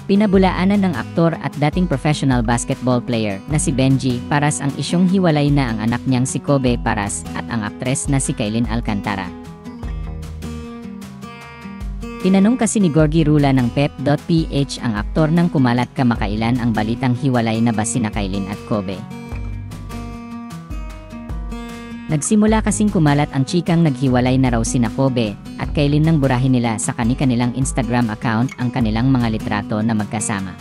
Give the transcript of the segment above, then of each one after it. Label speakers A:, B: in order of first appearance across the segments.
A: Pinabulaanan ng aktor at dating professional basketball player na si Benji Paras ang isyong hiwalay na ang anak niyang si Kobe Paras at ang aktres na si Kailin Alcantara. Tinanong kasi ni Gorgie Rula ng Pep.ph ang aktor nang kumalat kamakailan ang balitang hiwalay na ba sina Kailin at Kobe. Nagsimula kasing kumalat ang chikang naghiwalay na raw sina Kobe at Kailin nang burahin nila sa kanilang Instagram account ang kanilang mga litrato na magkasama.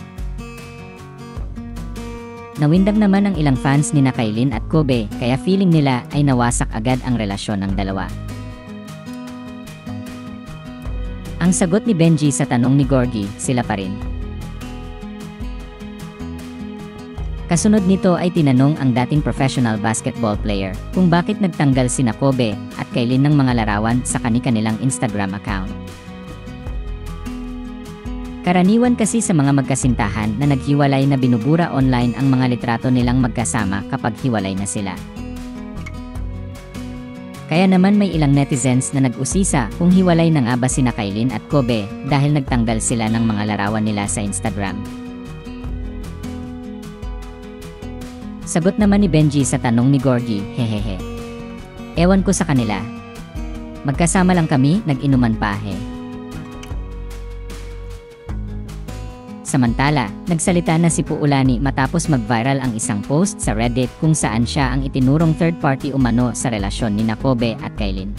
A: Nawindang naman ang ilang fans ni Kailin at Kobe kaya feeling nila ay nawasak agad ang relasyon ng dalawa. Ang sagot ni Benji sa tanong ni Gorgie, sila pa rin. Kasunod nito ay tinanong ang dating professional basketball player kung bakit nagtanggal sina Kobe at Kailin ng mga larawan sa kanilang Instagram account. Karaniwan kasi sa mga magkasintahan na naghiwalay na binubura online ang mga litrato nilang magkasama kapag hiwalay na sila. Kaya naman may ilang netizens na nag-usisa kung hiwalay na nga ba sina Kailin at Kobe dahil nagtanggal sila ng mga larawan nila sa Instagram. Sagot naman ni Benji sa tanong ni Gorgie, hehehe. Ewan ko sa kanila. Magkasama lang kami, nag-inuman pa he. Samantala, nagsalita na si Puulani matapos mag-viral ang isang post sa Reddit kung saan siya ang itinurong third party umano sa relasyon ni Kobe at Kailin.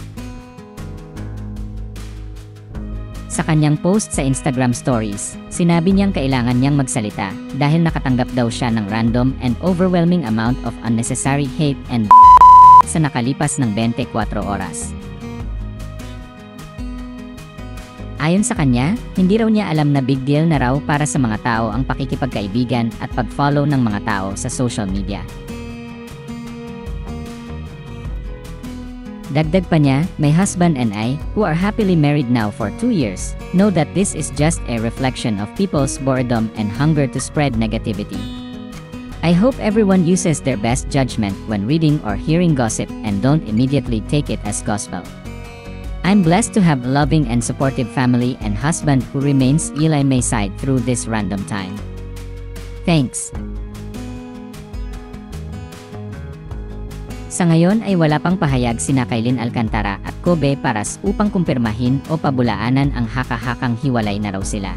A: Sa kanyang post sa Instagram stories, sinabi niyang kailangan niyang magsalita dahil nakatanggap daw siya ng random and overwhelming amount of unnecessary hate and sa nakalipas ng 24 oras. Ayon sa kanya, hindi raw niya alam na big deal na raw para sa mga tao ang pakikipagkaibigan at pag-follow ng mga tao sa social media. Dagdag pa niya, my husband and I, who are happily married now for 2 years, know that this is just a reflection of people's boredom and hunger to spread negativity. I hope everyone uses their best judgment when reading or hearing gossip and don't immediately take it as gospel. I'm blessed to have a loving and supportive family and husband who remains by my side through this random time. Thanks. Sa ngayon ay wala pang pahayag sina Kailin Alcantara at Kobe Paras upang kumpirmahin o pabulaanan ang haka-hakang hiwalay na raw sila.